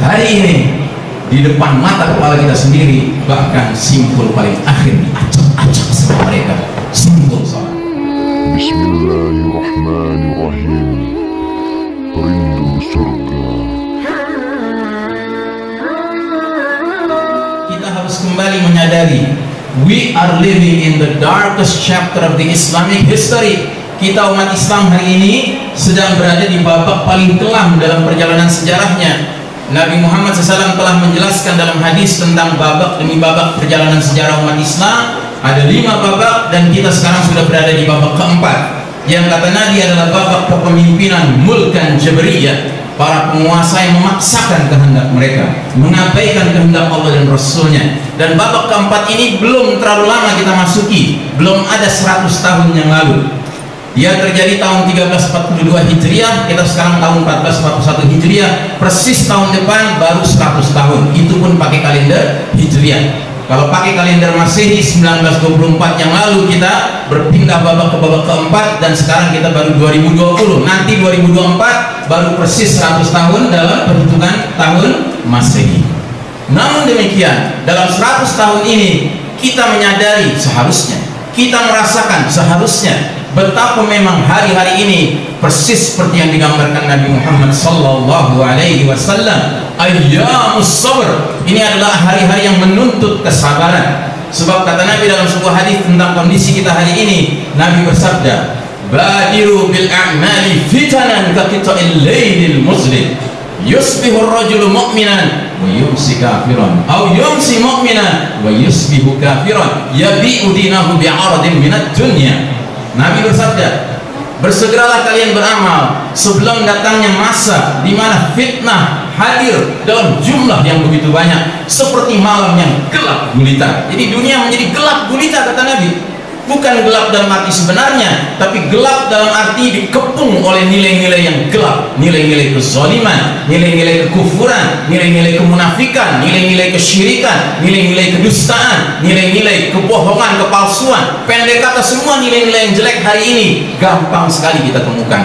hari ini di depan mata kepala kita sendiri, bahkan simpul paling akhir diacak-acak sama mereka, simpul salat. Bismillahirrahmanirrahim. Rindu surga. Kita harus kembali menyadari, we are living in the darkest chapter of the Islamic history. Kita umat Islam hari ini sedang berada di babak paling kelam dalam perjalanan sejarahnya. Nabi Muhammad SAW telah menjelaskan dalam hadis tentang babak demi babak perjalanan sejarah umat Islam. Ada 5 babak dan kita sekarang sudah berada di babak keempat, yang kata Nabi adalah babak kepemimpinan mulkan jabriyah, para penguasa yang memaksakan kehendak mereka, mengabaikan kehendak Allah dan Rasulnya. Dan babak keempat ini belum terlalu lama kita masuki, belum ada 100 tahun yang lalu. Dia terjadi tahun 1342 Hijriah, kita sekarang tahun 1441 Hijriah, persis tahun depan baru 100 tahun, itu pun pakai kalender Hijriah. Kalau pakai kalender Masehi 1924 yang lalu kita berpindah babak ke babak keempat, dan sekarang kita baru 2020, nanti 2024 baru persis 100 tahun dalam perhitungan tahun Masehi. Namun demikian, dalam 100 tahun ini kita menyadari seharusnya, kita merasakan seharusnya betapa memang hari-hari ini persis seperti yang digambarkan Nabi Muhammad sallallahu alaihi wasallam, ayyamus sabr. Ini adalah hari-hari yang menuntut kesabaran. Sebab kata Nabi dalam sebuah hadis tentang kondisi kita hari ini, Nabi bersabda, badiru bil a'mali fitanan ka qita'il lailil muzlim, yusbihu ar-rajulu mu'minan wa yumsi kafiran, aw yumsi mu'minan wa yusbihu kafiran, yabi'u dinahu bi'aradin minad dunya. Nabi bersabda, bersegeralah kalian beramal sebelum datangnya masa di mana fitnah hadir dalam jumlah yang begitu banyak, seperti malam yang gelap gulita. Jadi dunia menjadi gelap gulita, kata Nabi. Bukan gelap dalam arti sebenarnya, tapi gelap dalam arti dikepung oleh nilai-nilai yang gelap, nilai-nilai kezaliman, nilai-nilai kekufuran, nilai-nilai kemunafikan, nilai-nilai kesyirikan, nilai-nilai kedustaan, nilai-nilai kebohongan, kepalsuan. Pendek kata, semua nilai-nilai yang jelek hari ini gampang sekali kita temukan.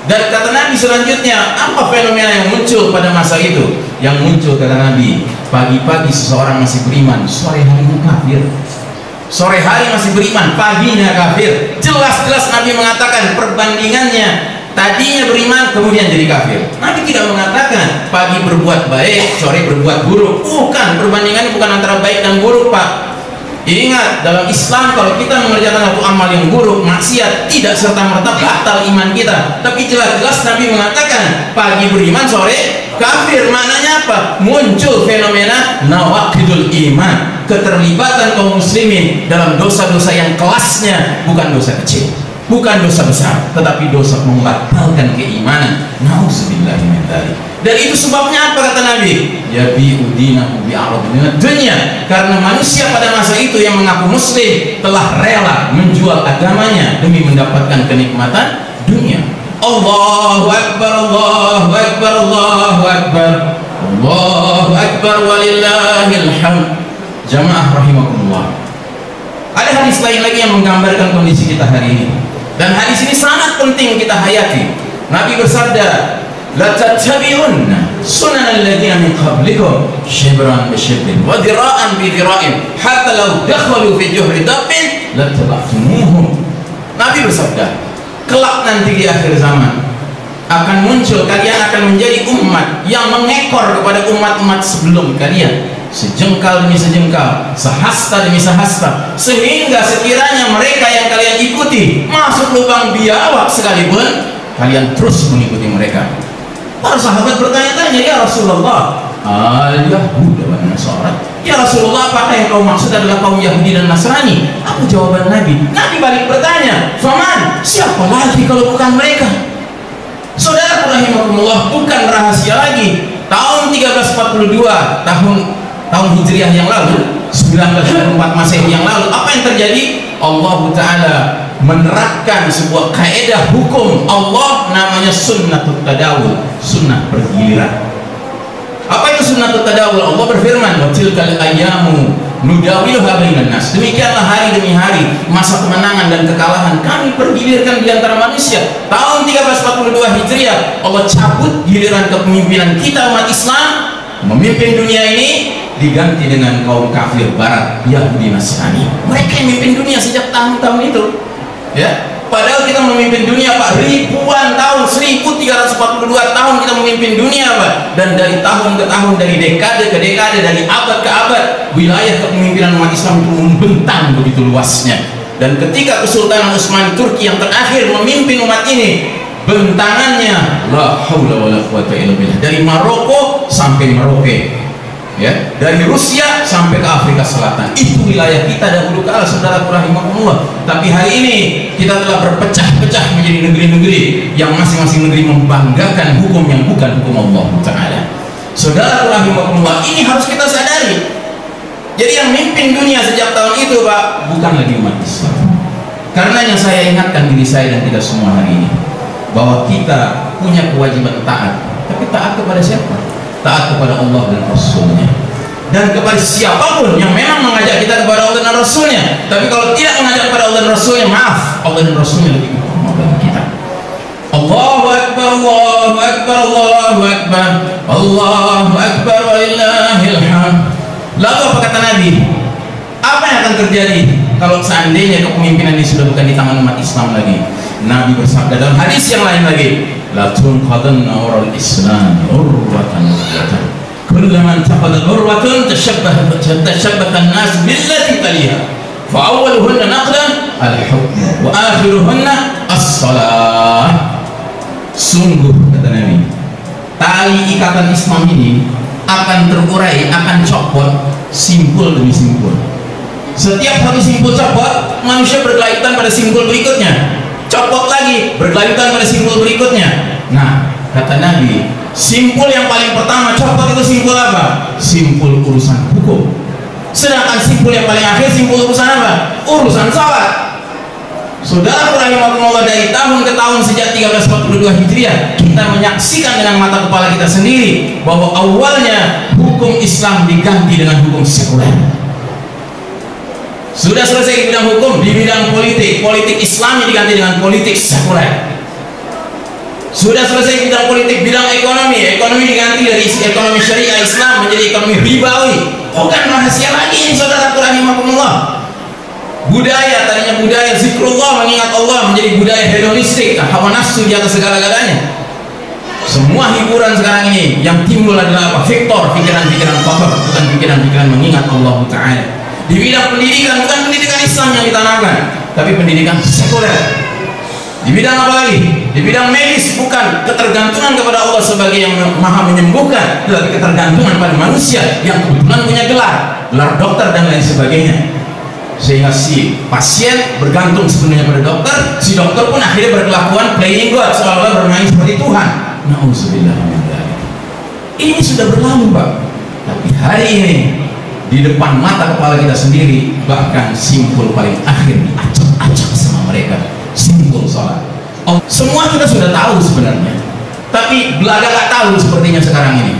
Dan kata Nabi selanjutnya, apa fenomena yang muncul pada masa itu? Yang muncul, kata Nabi, pagi-pagi seseorang masih beriman, sore harinya kafir. Sore hari masih beriman, paginya kafir. Jelas-jelas Nabi mengatakan perbandingannya, tadinya beriman kemudian jadi kafir. Nabi tidak mengatakan pagi berbuat baik, sore berbuat buruk. Bukan, perbandingannya bukan antara baik dan buruk, Pak. Ingat, dalam Islam kalau kita mengerjakan satu amal yang buruk, maksiat, tidak serta-merta batal iman kita. Tapi jelas-jelas Nabi mengatakan pagi beriman, sore kafir. Maknanya apa? Muncul fenomena nawaqidul iman, keterlibatan kaum muslimin dalam dosa-dosa yang kelasnya bukan dosa kecil, bukan dosa besar, tetapi dosa membatalkan keimanan. Nauzubillahi min dzalik. Dan itu sebabnya apa, kata Nabi? Yabi'u dinahu bi'aradin minad dunya. Karena manusia pada masa itu yang mengaku muslim telah rela menjual agamanya demi mendapatkan kenikmatan dunia. Allahu akbar, Allahu akbar, Allahu akbar, Allahu akbar, walillahil hamd. Jamaah rahimakumullah. Ada hadis lain lagi yang menggambarkan kondisi kita hari ini, dan hadis ini sangat penting kita hayati. Nabi bersabda, la tattabi'unna sunan alladziina min qablikum shibran bi shibrin wa dhira'an bi dhira'in hatta law dakhalu fi juhri dabbin lattaba'tumuhum. Nabi bersabda, kelak nanti di akhir zaman akan muncul, kalian akan menjadi umat yang mengekor kepada umat-umat sebelum kalian, sejengkal demi sejengkal, sehasta demi sehasta, sehingga sekiranya mereka yang kalian ikuti masuk lubang biawak sekalipun, kalian terus mengikuti mereka. Para sahabat bertanya-tanya, ya Rasulullah, al-Yahud dan Nasara, ya Rasulullah, apakah yang kau maksud adalah kaum Yahudi dan Nasrani? Apa jawaban Nabi? Nabi balik bertanya, faman, siapa lagi kalau bukan mereka? Saudara rahimakumullah, bukan rahasia lagi. Tahun 1342, tahun Hijriah yang lalu, 1924 Masehi yang lalu, apa yang terjadi? Allah Ta'ala menerapkan sebuah kaedah hukum Allah, namanya sunnatut tadawul, sunnah bergiliran. Apa itu sunnatut tadawul? Allah berfirman, wa tilkal ayyamu nudawiluha bainan nas. Demikianlah hari demi hari, masa kemenangan dan kekalahan kami pergilirkan di antara manusia. Tahun 1342 Hijriah Allah cabut giliran kepemimpinan kita umat Islam memimpin dunia ini, diganti dengan kaum kafir barat, Yahudi Nasrani. Mereka yang memimpin dunia sejak tahun-tahun itu, ya. Padahal kita memimpin dunia, Pak, ribuan tahun, 1342 tahun kita memimpin dunia, Pak. Dan dari tahun ke tahun, dari dekade ke dekade, dari abad ke abad, wilayah kepemimpinan umat Islam itu membentang begitu luasnya. Dan ketika Kesultanan Utsmani Turki yang terakhir memimpin umat ini, bentangannya la haula wala quwata illa billah, dari Maroko sampai Merauke, ya, dari Rusia sampai ke Afrika Selatan. Itu wilayah kita dahulu kala, saudara rahimahumullah. Tapi hari ini kita telah berpecah-pecah menjadi negeri-negeri yang masing-masing negeri membanggakan hukum yang bukan hukum Allah Ta'ala. Saudara rahimahumullah, ini harus kita sadari. Jadi yang mimpin dunia sejak tahun itu, Pak, bukan lagi umat Islam. Karena yang saya ingatkan diri saya dan kita semua hari ini, bahwa kita punya kewajiban taat. Tapi taat kepada siapa? Taat kepada Allah dan Rasulnya, dan kepada siapapun yang memang mengajak kita kepada Allah dan Rasulnya. Tapi kalau tidak mengajak kepada Allah dan Rasulnya, maaf, Allah dan Rasulnya lebih utama bagi kita. Allahu Akbar, Allahu Akbar, Allahu Akbar, Allahu Akbar, walillahil hamd. Lalu apa kata Nabi? Apa yang akan terjadi kalau seandainya kepemimpinan ini sudah bukan di tangan umat Islam lagi? Nabi bersabda dalam hadis yang lain lagi, la tunqadanna ural islam urwatan urwatan, kullaman taqadat urwatun tashabbaha an-nas billati taliha, fa awwaluhunna naqdan al-hukm wa akhiruhunna as-salah. Sungguh, kata Nabi, tali ikatan Islam ini akan terurai, akan copot simpul demi simpul. Setiap satu simpul copot, manusia berkelanjutan pada simpul berikutnya, copot lagi, berkelanjutan pada simpul berikutnya. Nah, kata Nabi, simpul yang paling pertama copot itu simpul apa? Simpul urusan hukum. Sedangkan simpul yang paling akhir simpul urusan apa? Urusan salat. Saudara rahimahumullah, dari tahun ke tahun sejak 1342 Hijriah kita menyaksikan dengan mata kepala kita sendiri bahwa awalnya hukum Islam diganti dengan hukum sekuler. Sudah selesai di bidang hukum, di bidang politik, politik Islami diganti dengan politik sekuler. Sudah selesai di bidang politik, bidang ekonomi, ekonomi diganti dari ekonomi syariah Islam menjadi ekonomi ribawi. Bukan rahasia lagi ini, saudara rahimahumullah. Budaya, tadinya budaya zikrullah, mengingat Allah, menjadi budaya hedonistik, hawa nafsu di atas segala-galanya. Semua hiburan sekarang ini yang timbul adalah apa? Vektor, pikiran-pikiran kotor, bukan pikiran-pikiran mengingat Allah Ta'ala. Di bidang pendidikan, bukan pendidikan Islam yang ditanamkan, tapi pendidikan sekuler. Di bidang apa lagi? Di bidang medis, bukan ketergantungan kepada Allah sebagai yang maha menyembuhkan, tetapi ketergantungan pada manusia yang kebetulan punya gelar dokter dan lain sebagainya. Sehingga si pasien bergantung sepenuhnya pada dokter, si dokter pun akhirnya berkelakuan playing God, seolah-olah bermain seperti Tuhan. Nauzubillah min dzalik. Ini sudah berlalu, Pak. Tapi hari ini di depan mata kepala kita sendiri, bahkan simpul paling akhir diacak-acak sama mereka, simpul sholat. Oh, semua kita sudah tahu sebenarnya, tapi belaga gak tahu sepertinya sekarang ini,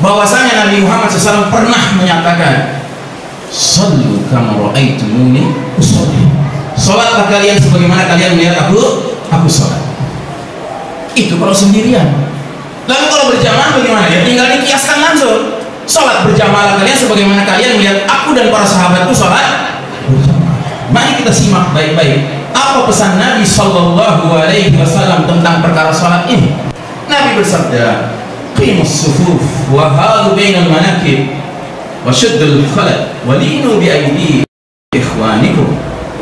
bahwasanya Nabi Muhammad SAW pernah menyatakan, sallu kama ra'aitumuni usolli. Salatlah kalian sebagaimana kalian melihat aku salat. Itu kalau sendirian. Lalu kalau berjamaah bagaimana? Ya tinggal dikiaskan langsung. Salat berjamaah kalian sebagaimana kalian melihat aku dan para sahabatku salat berjamaah. Mari kita simak baik-baik apa pesan Nabi Sallallahu Alaihi Wasallam tentang perkara salat ini. Nabi bersabda, qimus sufuf wa hadu bainal manakib وشد الخلق ولينوا بأيدي إخوانكم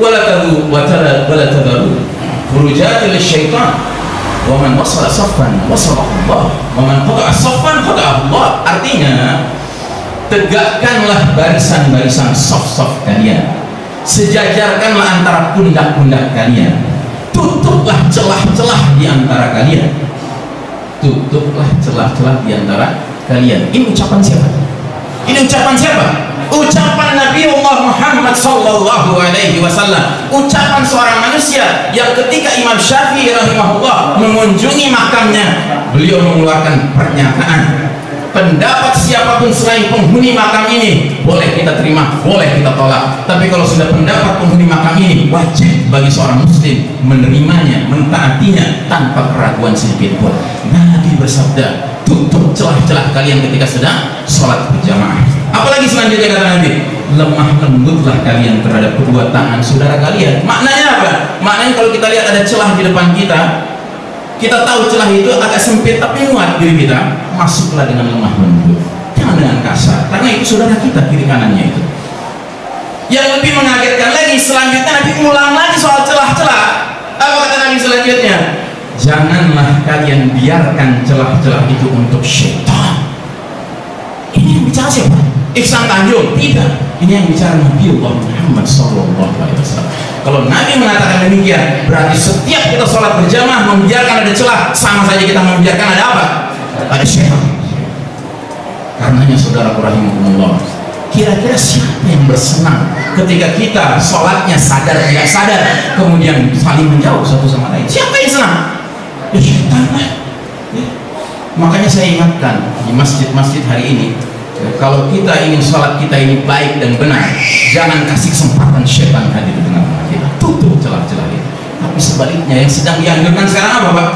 ولا تذروا خروجات للشيطان ومن وصل صفا وصله الله ومن قطع صفا قطعه الله. Artinya, tegakkanlah barisan-barisan saf-saf kalian, sejajarkanlah antara pundak-pundak kalian, tutuplah celah-celah di antara kalian, tutuplah celah-celah di antara kalian. Ini ucapan siapa? Ini ucapan siapa? Ucapan Nabi Muhammad Sallallahu Alaihi Wasallam. Ucapan seorang manusia yang ketika Imam Syafi'i rahimahullah mengunjungi makamnya, beliau mengeluarkan pernyataan, pendapat siapapun selain penghuni makam ini boleh kita terima, boleh kita tolak. Tapi kalau sudah pendapat penghuni makam ini, wajib bagi seorang muslim menerimanya, mentaatinya tanpa keraguan sedikit pun. Nabi bersabda, tutup celah-celah kalian ketika sedang sholat berjamaah. Apalagi selanjutnya kata Nabi, lemah lembutlah kalian terhadap kedua tangan saudara kalian. Maknanya apa? Maknanya kalau kita lihat ada celah di depan kita tahu celah itu agak sempit tapi muat diri kita, masuklah dengan lemah lembut, jangan dengan kasar, karena itu saudara kita kiri kanannya itu. Yang lebih mengagetkan lagi, selanjutnya Nabi ulang lagi soal celah-celah. Apa kata Nabi selanjutnya? Janganlah kalian biarkan celah-celah itu untuk syaitan. Ini yang bicara siapa? Ihsan Tanjung? Tidak. Ini yang bicara Nabi Muhammad SAW. Kalau Nabi mengatakan demikian, berarti setiap kita sholat berjamaah membiarkan ada celah, sama saja kita membiarkan ada apa? Ada syaitan. Karenanya saudara rahimahumullah, kira-kira siapa yang bersenang ketika kita sholatnya sadar tidak sadar kemudian saling menjauh satu sama lain? Siapa yang senang? Ya syaitan lah. Ya. Makanya saya ingatkan di masjid-masjid hari ini, kalau kita ingin sholat kita ini baik dan benar, jangan kasih kesempatan syaitan hadir di tengah-tengah kita. Tutup celah-celah itu. Tapi sebaliknya, yang sedang dianjurkan sekarang apa Pak?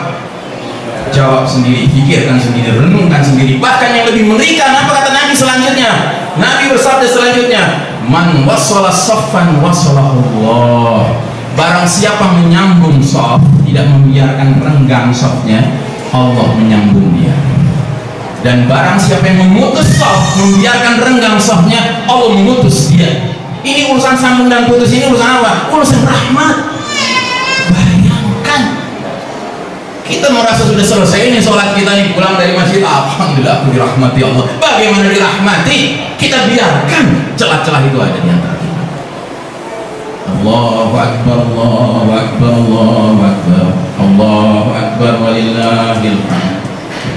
Jawab sendiri, pikirkan sendiri, renungkan sendiri. Bahkan yang lebih mengerikan, apa kata Nabi selanjutnya? Nabi bersabda selanjutnya, man wasala saffan wasalahullah. Barang siapa menyambung shaf, tidak membiarkan renggang shafnya, Allah menyambung dia. Dan barang siapa yang memutus shaf, membiarkan renggang shafnya, Allah memutus dia. Ini urusan sambung dan putus, ini urusan apa? Urusan rahmat. Bayangkan, kita merasa sudah selesai ini sholat kita nih, pulang dari masjid, alhamdulillah aku dirahmati Allah. Bagaimana dirahmati? Kita biarkan celah-celah itu ada di antara kita. Allahu Akbar, Allahu Akbar, Allahu Akbar, Allahu Akbar, walillahil hamd.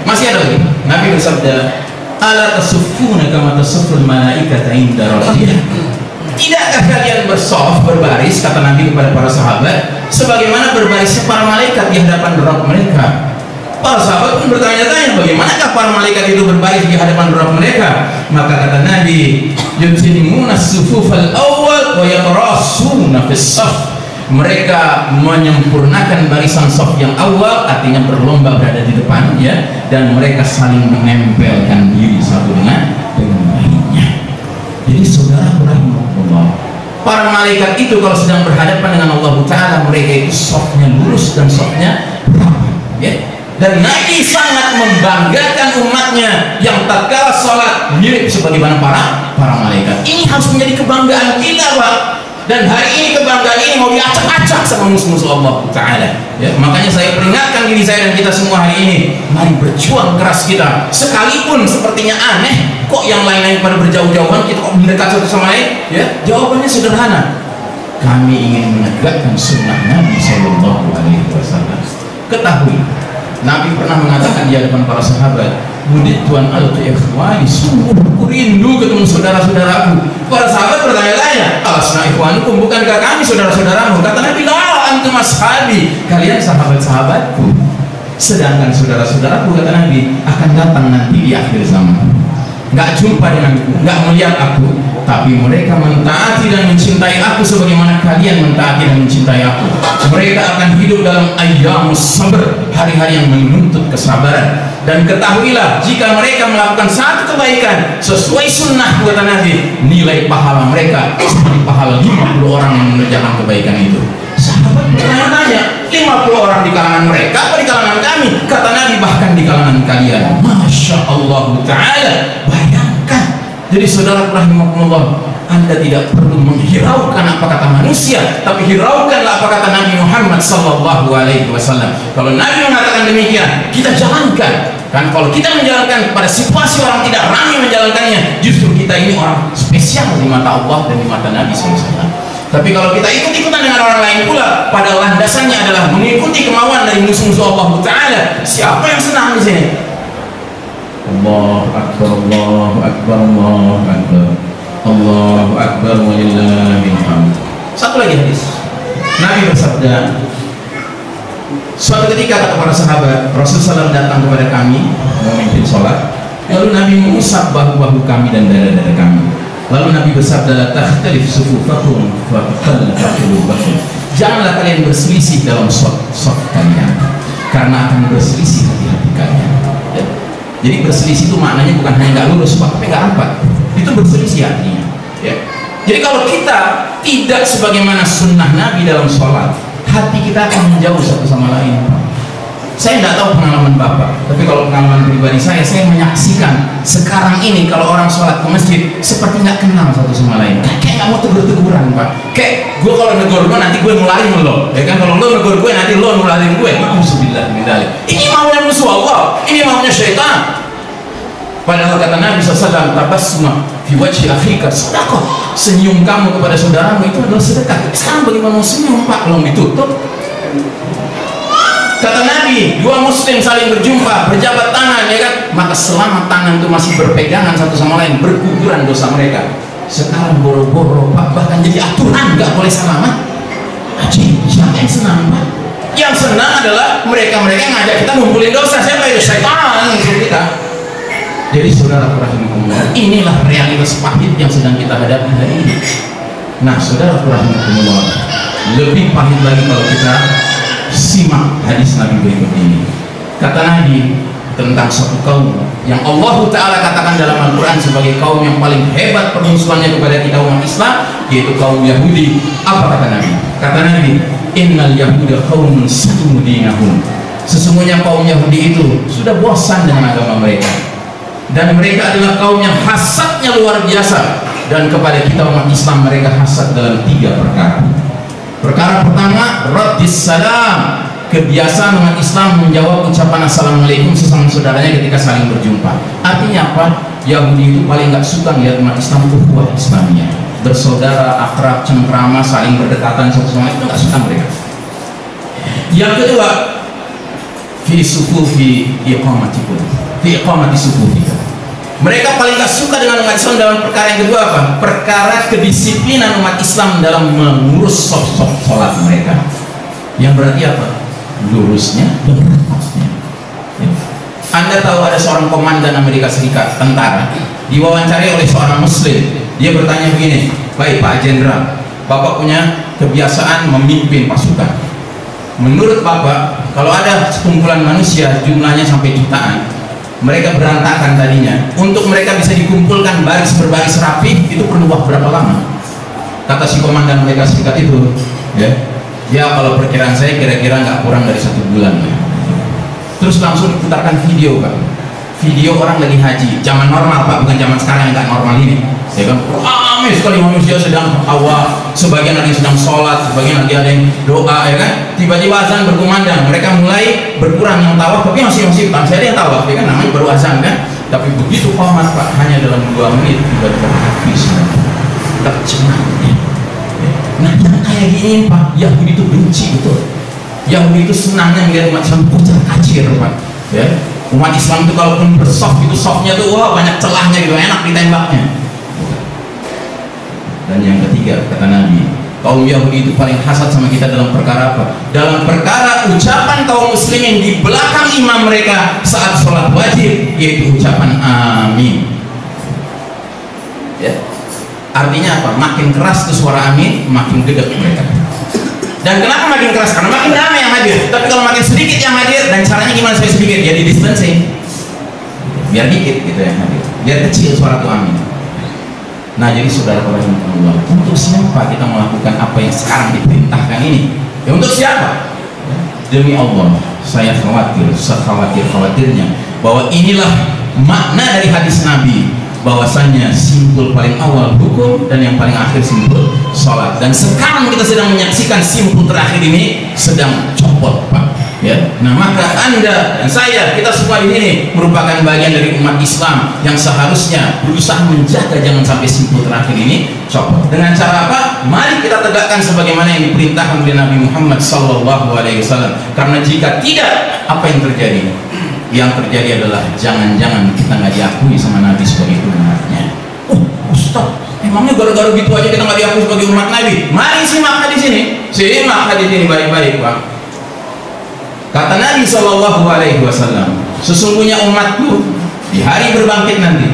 Masih ada lagi. Nabi bersabda, ala tasuffuna kama tasufful malaikata inda rabbihim. Tidakkah kalian bershaf, berbaris, kata Nabi kepada para sahabat, sebagaimana berbarisnya para malaikat di hadapan Rabb mereka? Para sahabat pun bertanya-tanya, bagaimanakah para malaikat itu berbaris di hadapan Rabb mereka? Maka kata Nabi, yutimuna as-sufufal awwal wa yatrasuna fis-saff. Mereka menyempurnakan barisan shaf yang awal, artinya berlomba berada di depan, ya, dan mereka saling menempelkan diri satu dengan lainnya. Jadi saudara rahimahullah, para malaikat itu kalau sedang berhadapan dengan Allah Ta'ala, mereka itu shafnya lurus dan shafnya rapat, ya. Dan Nabi sangat membanggakan umatnya yang tatkala sholat mirip sebagaimana para malaikat. Ini harus menjadi kebanggaan kita, Pak. Dan hari ini kebanggaan ini mau diacak-acak sama musuh-musuh Allah Ta'ala, ya. Makanya saya peringatkan diri saya dan kita semua hari ini, mari berjuang keras kita. Sekalipun sepertinya aneh, kok yang lain-lain pada berjauh-jauhan, kita kok mendekat satu sama lain, ya. Jawabannya sederhana, kami ingin menegakkan sunnah Nabi Sallallahu Alaihi Wasallam. Ketahui, Nabi pernah mengatakan di hadapan para sahabat, Mudit Tuhan altu ikhwani, sungguh aku rindu ketemu saudara-saudaraku. Para sahabat bertanya-tanya, alasna ikhwanukum, bukankah kami saudara-saudaramu? Kata Nabi, la antum ashabi, kalian sahabat-sahabatku. Sedangkan saudara-saudaraku, kata Nabi, akan datang nanti di akhir zaman, nggak jumpa denganku, nggak melihat aku, tapi mereka mentaati dan mencintai aku sebagaimana kalian mentaati dan mencintai aku. Mereka akan hidup dalam ayyamus sabr, hari-hari yang menuntut kesabaran. Dan ketahuilah, jika mereka melakukan satu kebaikan sesuai sunnah, kata Nabi, nilai pahala mereka seperti pahala 50 orang yang mengerjakan kebaikan itu. Sahabat bertanya-tanya, 50 orang di kalangan mereka apa di kalangan kami? Kata Nabi, bahkan di kalangan kalian. Masya Allah Ta'ala. Bayangkan. Jadi saudara rahimahumullah, Anda tidak perlu menghiraukan apa kata manusia, tapi hiraukanlah apa kata Nabi Muhammad Sallallahu Alaihi Wasallam. Kalau Nabi mengatakan demikian, kita jalankan. Kan kalau kita menjalankan pada situasi orang tidak ramai menjalankannya, justru kita ini orang spesial di mata Allah dan di mata Nabi SAW. Tapi kalau kita ikut-ikutan dengan orang lain pula, pada landasannya adalah mengikuti kemauan dari musuh-musuh Allah Ta'ala, siapa yang senang di sini? Allahu Akbar, Allahu Akbar, Allahu Akbar, Allahu Akbar, walillahil hamd. Satu lagi hadis, Nabi bersabda, suatu ketika kata para sahabat, Rasulullah SAW datang kepada kami memimpin sholat. Lalu Nabi mengusap bahu-bahu kami dan dada-dada kami. Lalu Nabi bersabda, la takhtalif sufufakum fa taqallaf qulubakum. Janganlah kalian berselisih dalam saf kalian, karena akan berselisih hati-hati kalian. Ya. Jadi berselisih itu maknanya bukan hanya nggak lurus Pak, tapi nggak rapat. Itu berselisih artinya. Ya. Jadi kalau kita tidak sebagaimana sunnah Nabi dalam sholat, hati kita akan menjauh satu sama lain. Saya tidak tahu pengalaman Bapak, tapi kalau pengalaman pribadi saya menyaksikan sekarang ini kalau orang sholat ke masjid seperti nggak kenal satu sama lain. Kayak nggak mau tegur-teguran Pak. Kayak gue kalau negor gue nanti gue nularin lo, ya kan? Kalau lo negor gue nanti lo nularin gue. Alhamdulillah, ini maunya musuh Allah, ini maunya syaitan. Padahal kata Nabi SAW, tabassuma fi wajhi akhika sedekah. Senyum kamu kepada saudaramu itu adalah sedekah. Sekarang bagaimana mau senyum Pak belum ditutup? Kata Nabi, dua muslim saling berjumpa, berjabat tangan, ya kan? Maka selama tangan itu masih berpegangan satu sama lain, berguguran dosa mereka. Sekarang boro-boro Pak, bahkan jadi aturan nggak boleh salaman. Siapa yang senang Pak? Yang senang adalah mereka-mereka yang ngajak kita ngumpulin dosa. Siapa itu? Syaitan kita. Jadi saudara rahimakumullah, inilah realitas pahit yang sedang kita hadapi hari ini. Nah saudara rahimakumullah, lebih pahit lagi kalau kita simak hadis Nabi berikut ini. Kata Nabi tentang satu kaum yang Allah Ta'ala katakan dalam Al-Quran sebagai kaum yang paling hebat permusuhannya kepada kita umat Islam, yaitu kaum Yahudi. Apa kata Nabi? Kata Nabi, innal yahuda qaumun sa'u dinahum. Sesungguhnya kaum Yahudi itu sudah bosan dengan agama mereka, dan mereka adalah kaum yang hasadnya luar biasa, dan kepada kita umat Islam mereka hasad dalam 3 perkara. Perkara pertama, raddis salam, kebiasaan umat Islam menjawab ucapan assalamualaikum sesama saudaranya ketika saling berjumpa. Artinya apa? Yahudi itu paling nggak suka lihat umat Islam itu kuat Islamnya, bersaudara, akrab, cengkrama, saling berdekatan satu sama lain, itu nggak suka mereka. Yang kedua, fi sufufi iqamatikum, fi iqamati sufufikum. Mereka paling gak suka dengan umat Islam dalam perkara yang kedua apa? Perkara kedisiplinan umat Islam dalam mengurus soft sholat mereka. Yang berarti apa? Lurusnya dan rapatnya. Ya. Anda tahu ada seorang komandan Amerika Serikat, tentara, diwawancari oleh seorang muslim. Dia bertanya begini, baik Pak Jenderal, Bapak punya kebiasaan memimpin pasukan. Menurut Bapak, kalau ada sekumpulan manusia jumlahnya sampai jutaan, mereka berantakan tadinya, untuk mereka bisa dikumpulkan baris berbaris rapi, itu perlu waktu berapa lama? Kata si komandan Amerika Serikat itu, ya kalau perkiraan saya kira-kira nggak kurang dari 1 bulan. Terus langsung diputarkan video Pak, video orang lagi haji, zaman normal Pak, bukan zaman sekarang yang nggak normal ini. Ya kan, ramai sekali manusia sedang awal, sebagian ada yang sedang sholat, sebagian lagi ada yang doa, ya kan. Tiba-tiba azan berkumandang, mereka mulai berkurang yang tawaf, tapi masih masih ada yang tawaf, ya kan, namanya baru azan kan. Tapi begitu qomat Pak, hanya dalam 2 menit tiba-tiba habis, tercengang. Nah yang kayak gini Pak, Yahudi itu benci betul. Yahudi itu senangnya melihat umat Islam pucat kacir Pak. Ya, umat Islam itu kalaupun bersoft itu softnya tuh wah banyak celahnya gitu, enak ditembaknya. Dan yang ketiga kata Nabi, kaum Yahudi itu paling hasad sama kita dalam perkara apa? Dalam perkara ucapan kaum muslimin di belakang imam mereka saat sholat wajib, yaitu ucapan amin. Ya. Artinya apa? Makin keras tuh suara amin, makin gede mereka. Dan kenapa makin keras? Karena makin ramai yang hadir. Tapi kalau makin sedikit yang hadir, dan caranya gimana supaya sedikit? Ya di distancing, biar dikit gitu yang hadir, biar kecil suara tuh amin. Nah jadi saudara-saudara, untuk siapa kita melakukan apa yang sekarang diperintahkan ini? Ya untuk siapa? Demi Allah, saya khawatir, sekhawatir-khawatirnya bahwa inilah makna dari hadis Nabi, bahwasannya simpul paling awal hukum dan yang paling akhir simpul sholat. Dan sekarang kita sedang menyaksikan simpul terakhir ini sedang copot Pak. Ya, nah maka Anda dan saya, kita semua di sini merupakan bagian dari umat Islam yang seharusnya berusaha menjaga jangan sampai simpul terakhir ini copot. Dengan cara apa? Mari kita tegakkan sebagaimana yang diperintahkan oleh Nabi Muhammad SAW. Karena jika tidak, apa yang terjadi? Yang terjadi adalah jangan-jangan kita nggak diakui sama Nabi sebagai umatnya. Oh, Ustaz, emangnya gara-gara gitu aja kita nggak diakui sebagai umat Nabi? Mari simak hadis ini, baik-baik Pak. Kata Nabi SAW, sesungguhnya umatku Di hari berbangkit nanti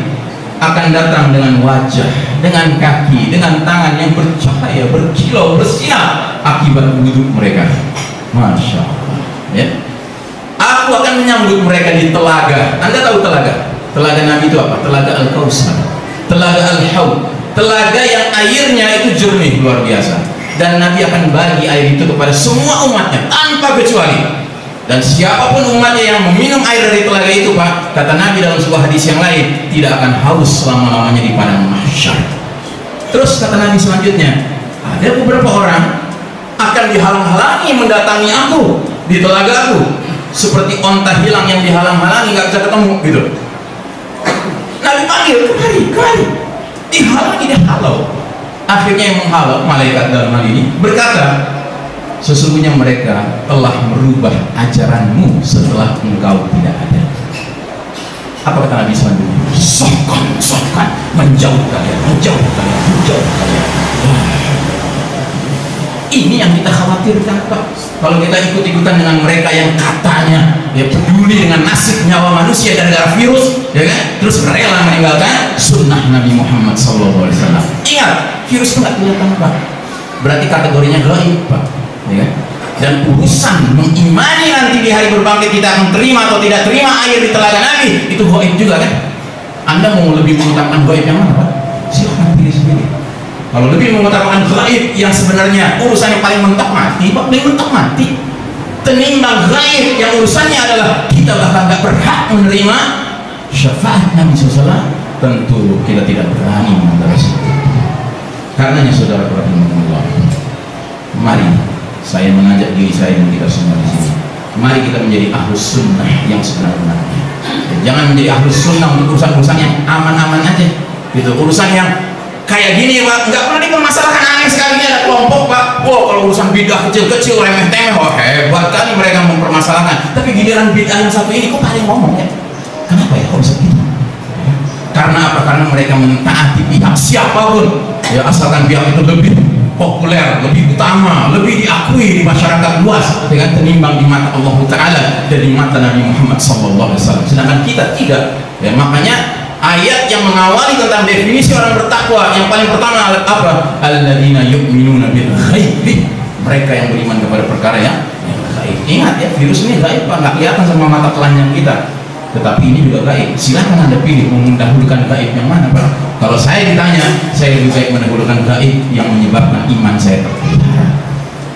akan datang dengan wajah, dengan kaki, dengan tangan yang bercahaya, berkilau, bersinar akibat wudhu mereka. Masya Allah, ya. Aku akan menyambut mereka di telaga. Anda tahu telaga? Telaga Nabi itu apa? Telaga Al-Kautsar, telaga Al-Haud, telaga yang airnya itu jernih luar biasa. Dan Nabi akan bagi air itu kepada semua umatnya tanpa kecuali. Dan siapapun umatnya yang meminum air dari telaga itu, Pak, kata Nabi dalam sebuah hadis yang lain, tidak akan haus selama-lamanya di padang mahsyar. Terus kata Nabi selanjutnya, ada beberapa orang akan dihalang-halangi mendatangi aku di telaga aku, seperti onta hilang yang dihalang-halangi nggak bisa ketemu gitu. Nabi panggil, kemari, dihalangi, dihalau. Akhirnya yang menghalau, malaikat dalam hal ini, berkata, sesungguhnya mereka telah merubah ajaranmu setelah engkau tidak ada. Apa kata Nabi selanjutnya? Sokkan, menjauh kalian. Ini yang kita khawatirkan, Pak. Kalau kita ikut-ikutan dengan mereka yang katanya ya peduli dengan nasib nyawa manusia gara-gara virus, ya kan? Terus rela meninggalkan sunnah Nabi Muhammad SAW. Ingat, virus itu nggak kelihatan, Pak. Berarti kategorinya gaib, Pak. Ya kan? Dan urusan mengimani nanti di hari berbangkit kita akan terima atau tidak terima air di telaga Nabi, itu gaib juga kan? Anda mau lebih mengutamakan gaib yang mana, Pak? Silahkan pilih sendiri. Kalau lebih mengutamakan gaib yang sebenarnya urusan yang paling mentok mati, Pak, paling mentok mati, tenimbang gaib yang urusannya adalah kita bahkan nggak berhak menerima syafaat Nabi SAW, tentu kita tidak berani mengendarai itu. Karenanya saudara rahimahullah, mari saya mengajak diri saya dan kita semua di sini, mari kita menjadi ahlus sunnah yang sebenar-benarnya. Jangan menjadi ahlus sunnah untuk urusan-urusan yang aman-aman aja, gitu. Urusan yang kayak gini, Pak, nggak pernah dipermasalahkan. Aneh sekali ada kelompok, Pak, wah kalau urusan bidah kecil-kecil, remeh-temeh, wah hebat kali mereka mempermasalahkan. Tapi giliran bidah yang satu ini kok paling ngomong ya? Kenapa ya kok bisa gitu? Karena apa? Karena mereka mentaati pihak siapapun, ya asalkan pihak itu lebih populer, lebih utama, lebih diakui di masyarakat luas dengan tenimbang di mata Allah Ta'ala dan di mata Nabi Muhammad SAW. Sedangkan kita tidak, ya. Makanya ayat yang mengawali tentang definisi orang bertakwa yang paling pertama apa? Alladzina yu'minuna bil ghaibi, mereka yang beriman kepada perkara yang gaib. Ingat ya, virus ini gaib, Pak, nggak kelihatan sama mata telanjang kita, tetapi ini juga gaib. Silahkan Anda pilih mau mendahulukan gaib yang mana, Pak. Kalau saya ditanya, saya lebih baik mendahulukan gaib yang menyebabkan iman saya terpelihara,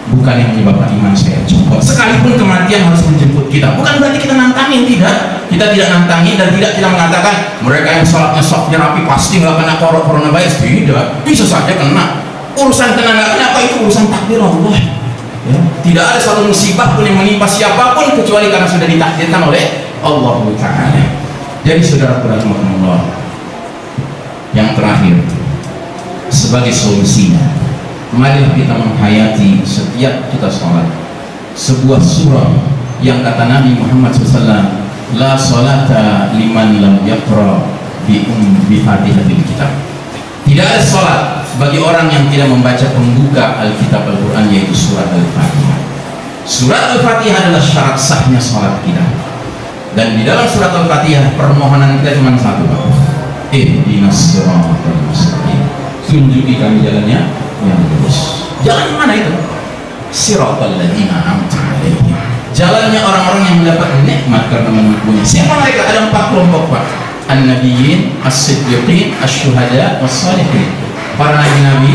bukan yang menyebabkan iman saya copot. Sekalipun kematian harus menjemput kita, bukan berarti kita nantangin, tidak. Kita tidak nantangin dan tidak kita mengatakan mereka yang sholatnya softnya rapi pasti nggak kena coronavirus. Tidak, bisa saja kena. Urusan kena nggak kena, apa itu urusan takdir Allah. Ya. Tidak ada satu musibah pun yang menimpa siapapun kecuali karena sudah ditakdirkan oleh Allah Ta'ala. Jadi saudara rahimahullah, yang terakhir sebagai solusinya, mari kita menghayati setiap kita sholat sebuah surah yang kata Nabi Muhammad SAW, la salata liman lam yaqra bi fatihatil kitab. Tidak ada sholat bagi orang yang tidak membaca pembuka Alkitab Al-Quran, yaitu surat Al-Fatihah. Surat Al-Fatihah adalah syarat sahnya sholat kita. Dan di dalam surat Al-Fatihah permohonan kita cuma satu, Pak. Ihdinas siratal mustaqim, tunjuki kami jalannya yang lurus. Jalan mana itu? Siratal ladzina an'amta 'alaihim, jalannya orang-orang yang mendapat nikmat karena menempuhnya. Siapa mereka? Ada 4 kelompok, Pak. An-nabiyyin, as-siddiqin, asy-syuhada, was-shalihin. Para nabi-nabi,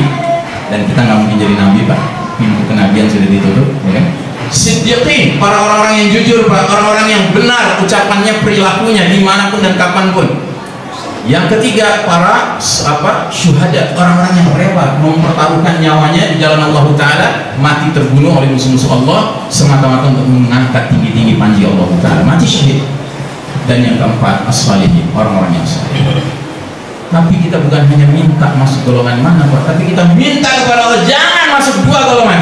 dan kita nggak mungkin jadi nabi, Pak. Pintu kenabian sudah ditutup, ya kan? Siddiqin, para orang-orang yang jujur, Pak. Orang-orang yang benar ucapannya, perilakunya, dimanapun dan kapanpun. Yang ketiga, para syuhada, orang-orang yang rela mempertaruhkan nyawanya di jalan Allah Ta'ala, mati terbunuh oleh musuh-musuh Allah semata-mata untuk mengangkat tinggi-tinggi panji Allah Ta'ala, mati syahid. Dan yang keempat, as-salihin, orang-orang yang saleh. Tapi kita bukan hanya minta masuk golongan mana, Pak, tapi kita minta kepada Allah jangan masuk 2 golongan.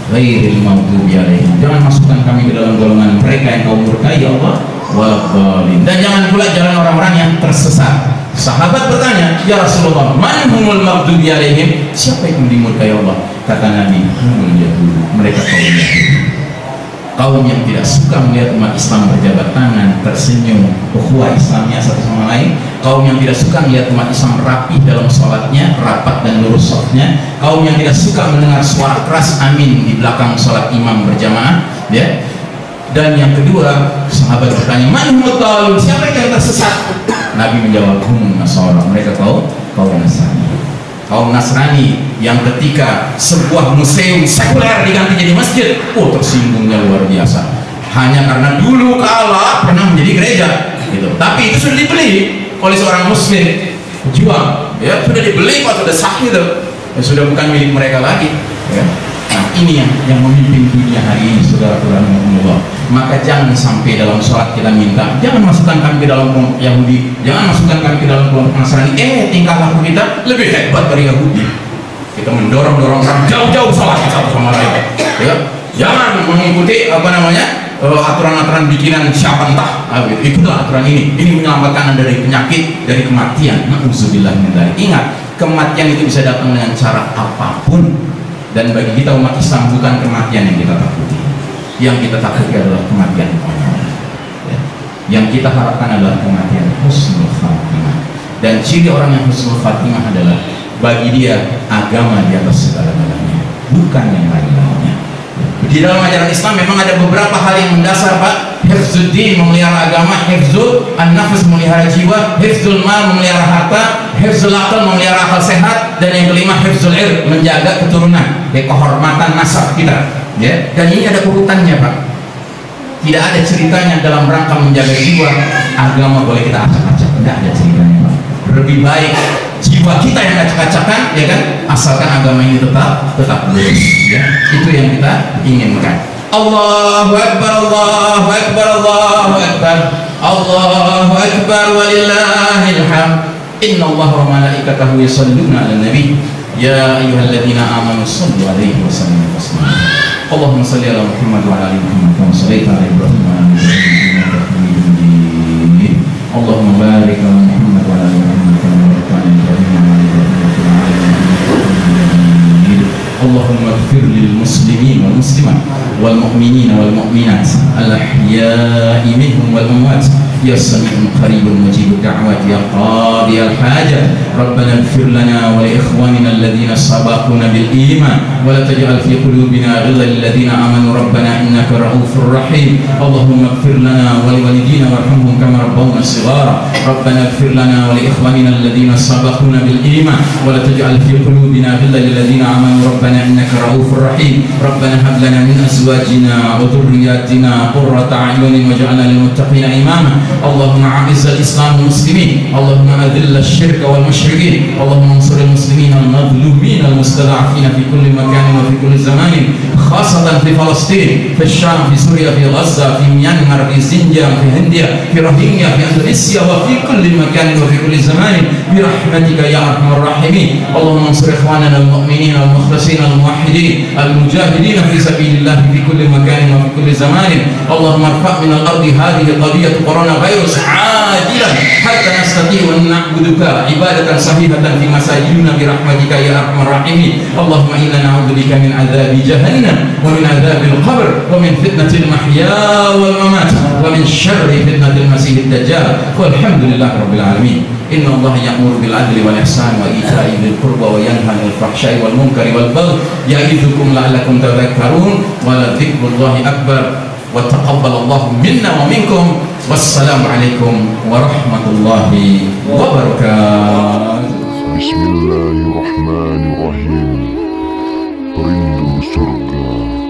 Ghairil maghdubi 'alaihim, jangan masukkan kami ke dalam golongan mereka yang Kau murkai, ya Allah, waladhdallin, dan jangan pula jalan orang-orang yang tersesat. Sahabat bertanya, ya Rasulullah, man humul maghdubi 'alaihim, siapa yang dimurkai Allah? Kata Nabi, humul yahud, mereka kaum Yahudi. kaum yang tidak suka melihat umat Islam berjabat tangan, tersenyum, ukhuwah Islamnya satu sama lain, kaum yang tidak suka melihat umat Islam rapi dalam sholatnya, rapat dan lurus sholatnya, kaum yang tidak suka mendengar suara keras amin di belakang sholat imam berjamaah, ya. Dan yang kedua, sahabat bertanya, man huwa, siapa yang tersesat? Nabi menjawab, hum nasara, mereka kaum Nasrani. Kaum Nasrani yang ketika sebuah museum sekuler diganti jadi masjid, tersinggungnya luar biasa. Hanya karena dulu kala pernah menjadi gereja, gitu. Tapi itu sudah dibeli oleh seorang muslim pejuang, ya, sudah dibeli, Pak, sudah sah gitu, ya, sudah bukan milik mereka lagi, ya. Nah, ini yang memimpin dunia hari ini, saudara-saudara. Maka jangan sampai dalam sholat kita minta, jangan masukkan kami ke dalam kelompok Yahudi, jangan masukkan kami ke dalam kelompok Nasrani. Tingkah laku kita lebih hebat dari Yahudi. Kita mendorong-dorong orang jauh-jauh sholat satu sama lain, ya. Jangan mengikuti aturan-aturan bikinan siapa entah. Ikulah aturan ini menyelamatkan Anda dari penyakit, dari kematian. Na'udzubillah min dzalik. Ingat, kematian itu bisa datang dengan cara apapun. Dan bagi kita umat Islam bukan kematian yang kita takuti. Yang kita takuti adalah kematian Allah, ya. Yang kita harapkan adalah kematian husnul khatimah. Dan ciri orang yang husnul khatimah adalah bagi dia agama di atas segala-galanya, bukan yang lain-lainnya. Di dalam ajaran Islam memang ada beberapa hal yang mendasar, Pak. Hifzuddin, memelihara agama; hifzul an-nafs, memelihara jiwa; hifzul mal, memelihara harta; hifzul aql, memelihara akal sehat; dan yang kelima hifzul ird, menjaga keturunan, kehormatan nasab kita, ya. Dan ini ada urutannya, Pak. Tidak ada ceritanya dalam rangka menjaga jiwa agama boleh kita acak-acak, tidak ada ceritanya, Pak. Lebih baik jiwa kita yang acak-acakan, ya kan, asalkan agama ini tetap lurus, ya. Itu yang kita inginkan. Allahu Akbar, Allahu Akbar, Allahu Akbar, Allahu Akbar, walillahil hamd. Innallaha wa malaikatahu yusholluna 'alan nabi, ya ayyuhalladzina amanu shallu 'alaihi wa sallimu taslima. Allahumma shalli 'ala Muhammad wa 'ala ali Muhammad kama shallaita 'ala Ibrahim wa 'ala ali Ibrahim innaka Hamidum Majid. Allahumma barik 'ala Muhammad wa 'ala ali Muhammad kama barakta 'ala Ibrahim wa 'ala ali Ibrahim innaka Hamidum Majid. Allahumma ighfir lil muslimin wal muslimat wal mu'minin wal mu'minat al ahya'i minhum wal amwat, ya sami'un qaribun mujibud da'wat, ya qadiyal hajat. Rabbana ighfir lana wa li ikhwanina alladhina sabaquna bil iman wa la taj'al fi qulubina ghillan lil ladzina amanu rabbana innaka ra'ufur rahim. Allahumma ighfir lana wa li walidina warhamhum kama rabbawna shighara. Rabbana ighfir lana wa li ikhwanina alladhina sabaquna bil iman wa la taj'al fi qulubina ghillan lil ladzina amanu rabbana innaka ra'ufur rahim. Rabbana hab lana min azwajina wa dhurriyyatina qurrata a'yunin waj'alna lil muttaqina imama. Allahumma a'izzal Islam wal muslimin, Allahumma adhillal syirka wal musyrikin, Allahumma ansuril muslimin al madhlumin al mustada'afin fi kulli makanin wa fi kulli zamanin, khasatan fi Palestin, fi Syam, fi Suriya, fi Gaza, fi Myanmar, fi Xinjiang, fi India, fi Rohingya, fi Indonesia, wa fi kulli makanin wa fi kulli zamanin, bi rahmatika ya arhamar rahimin. Allahumma ansur ikhwanana al mu'minin al mukhlasin al muwahhidin al mujahidin fi sabilillah fi kulli makanin wa fi kulli zamanin. Allahumma irfa' min al ardi hadhihi qadiyat corona virus ajilan hatta nastati'u an na'buduka ibadatan sahihatan fi masajidina bi rahmatika ya arhamar rahimin. Allahumma inna na'udzubika min adzabi jahannam wa min adzabil qabr wa min fitnatil mahya wal mamat wa min syarri fitnatil masiihid dajjal. Walhamdulillahi rabbil alamin. Inna Allah ya'muru bil adli wal ihsan wa ita'i dzil qurba wa yanha 'anil fahsya'i wal munkari wal baghi ya'idzukum la'allakum tadhakkarun wa la dzikrullahi akbar. Wa taqabbalallahu minna wa minkum. Wassalamualaikum warahmatullahi wabarakatuh. Bismillahirrahmanirrahim. Rindu surga.